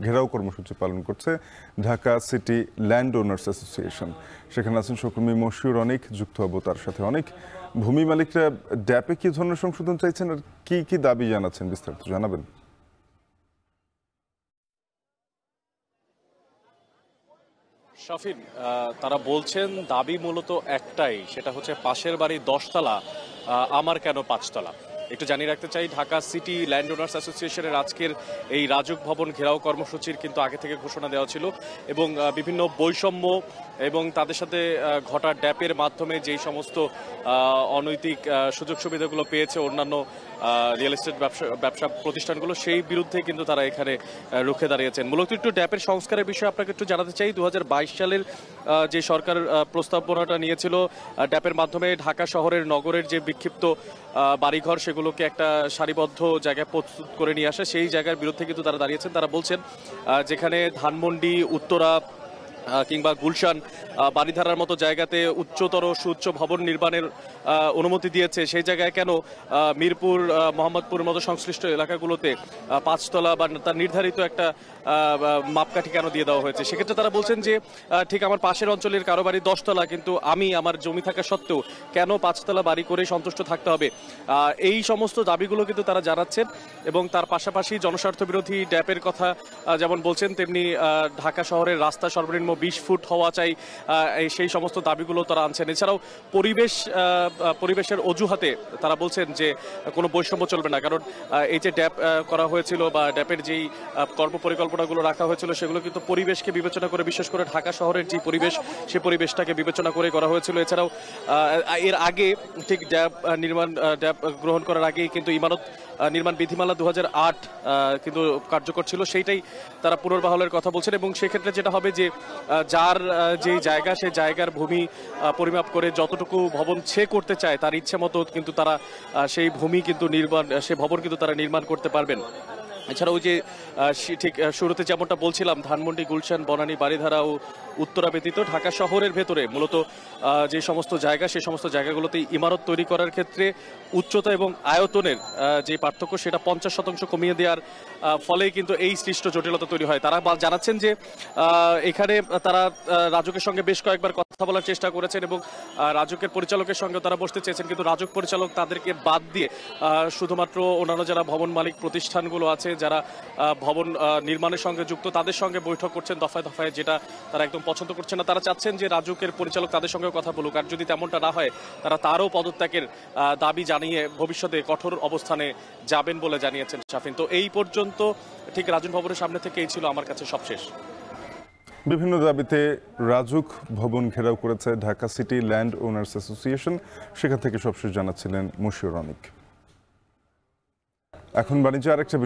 ঘেরাও কর্মসূচি পালন করছে Dhaka city land owners association. সেখানে আছেন সহকর্মী মশিউর অনেক, যুক্ত হবো তার সাথে। অনেক, ভূমি মালিকরা ড্যাপে কি ধরনের সংশোধন চাইছেন আর কি কি দাবি জানাচ্ছেন, বিস্তারিত জানাবেন। শাফিন, তারা বলছেন দাবি মূলত একটাই, সেটা হচ্ছে পাশের বাড়ি 10 তলা, আমার কেন 5 তলা। একটু জানিয়ে রাখতে চাই, ঢাকা সিটি ল্যান্ড ওনার্স অ্যাসোসিয়েশনের আজকের এই রাজুক ভবন ঘেরাও কর্মসূচির কিন্তু আগে থেকে ঘোষণা দেওয়া ছিল এবং বিভিন্ন বৈষম্য এবং তাদের সাথে ঘটা ড্যাপের মাধ্যমে যেই সমস্ত অনৈতিক সুযোগ সুবিধাগুলো পেয়েছে অন্যান্য রিয়েল এস্টেট ব্যবসা প্রতিষ্ঠানগুলো, সেই বিরুদ্ধে কিন্তু তারা এখানে রুখে দাঁড়িয়েছেন। মূলত একটু ড্যাপের সংস্কারের বিষয়ে আপনাকে একটু জানাতে চাই। 2022 সালের যে সরকার প্রস্তাবনাটা নিয়েছিল, ড্যাপের মাধ্যমে ঢাকা শহরের নগরের যে বিক্ষিপ্ত বাড়িঘর সেগুলোকে একটা সারিবদ্ধ জায়গায় প্রস্তুত করে নিয়ে আসে, সেই জায়গার বিরুদ্ধে কিন্তু তারা দাঁড়িয়েছেন। তারা বলছেন যেখানে ধানমন্ডি, উত্তরা কিংবা গুলশান, বাড়িধারার মতো জায়গাতে উচ্চতর সুউচ্চ ভবন নির্মাণের অনুমতি দিয়েছে, সেই জায়গায় কেন মিরপুর, মোহাম্মদপুর মতো সংশ্লিষ্ট এলাকাগুলোতে 5 তলা বা তার নির্ধারিত একটা মাপকাঠি কেন দিয়ে দেওয়া হয়েছে। সেক্ষেত্রে তারা বলছেন যে ঠিক আমার পাশের অঞ্চলের কারো বাড়ি 10 তলা, কিন্তু আমি আমার জমি থাকা সত্ত্বেও কেন 5 তলা বাড়ি করে সন্তুষ্ট থাকতে হবে। এই সমস্ত দাবিগুলো কিন্তু তারা জানাচ্ছেন এবং তার পাশাপাশি জনস্বার্থ বিরোধী ড্যাপের কথা যেমন বলছেন, তেমনি ঢাকা শহরের রাস্তা সর্বনিম্ন 20 ফুট হওয়া চাই, সেই সমস্ত দাবিগুলো তারা আনছেন। এছাড়াও পরিবেশের অজুহাতে তারা বলছেন যে কোনো বৈষম্য চলবে না, কারণ এই যে ড্যাপ করা হয়েছিল বা ড্যাপের যেই কর্মপরিকল্পনাগুলো রাখা হয়েছিল সেগুলো কিন্তু পরিবেশকে বিবেচনা করে, বিশেষ করে ঢাকা শহরের যে পরিবেশ, সেই পরিবেশটাকে বিবেচনা করে করা হয়েছিল। এছাড়াও এর আগে ঠিক ড্যাপ গ্রহণ করার আগেই কিন্তু ইমারত নির্মাণ বিধিমালা 2008 কিন্তু কার্যকর ছিল, সেইটাই তারা পুনর্বহালের কথা বলছেন। এবং সেক্ষেত্রে যেটা হবে যে যার যে জায়গা, সেই জায়গার ভূমি পরিমাপ করে যতটুকু ভবন সে করতে চায় তার ইচ্ছে মতো কিন্তু তারা সেই ভূমি কিন্তু সেই ভবন কিন্তু তারা নির্মাণ করতে পারবেন। এছাড়া ওই যে ঠিক শুরুতে যেমনটা বলছিলাম, ধানমন্ডি, গুলশান, বনানী, বাড়িধারা ও উত্তরা ব্যতীত ঢাকা শহরের ভেতরে মূলত যে সমস্ত জায়গা, সেই সমস্ত জায়গাগুলোতে ইমারত তৈরি করার ক্ষেত্রে উচ্চতা এবং আয়তনের যে পার্থক্য, সেটা 50% কমিয়ে দেওয়ার ফলেই কিন্তু এই সৃষ্ট জটিলতা তৈরি হয়। তারা জানাচ্ছেন যে এখানে তারা রাজুকের সঙ্গে বেশ কয়েকবার কথা বলার চেষ্টা করেছেন এবং রাজুকের পরিচালকের সঙ্গে তারা বসতে চেয়েছেন, কিন্তু রাজুক পরিচালক তাদেরকে বাদ দিয়ে শুধুমাত্র অন্যান্য যারা ভবন মালিক প্রতিষ্ঠানগুলো আছে, যারা ভবন নির্মাণের সঙ্গে যুক্ত, তাদের সঙ্গে বৈঠক করছেন দফায় দফায়, যেটা তারা একদম পছন্দ করছেন না। তারা চাচ্ছেন যে রাজুকের পরিচালক তাদের সঙ্গে কথা বলুক, আর যদি তেমনটা না হয় তারা তারও পদত্যাগের দাবি জানিয়ে ভবিষ্যতে কঠোর অবস্থানে যাবেন বলে জানিয়েছেন শাফিন। তো এই পর্যন্ত ঠিক রাজুক ভবনের সামনে থেকে এই ছিল আমার কাছে সবশেষ। বিভিন্ন দাবিতে রাজুক ভবন ঘেরাও করেছে Dhaka city land owners association. সেখান থেকে সবশেষ জানাচ্ছিলেন মশিউর অনেক। এখন বাণিজ্য আরেকটা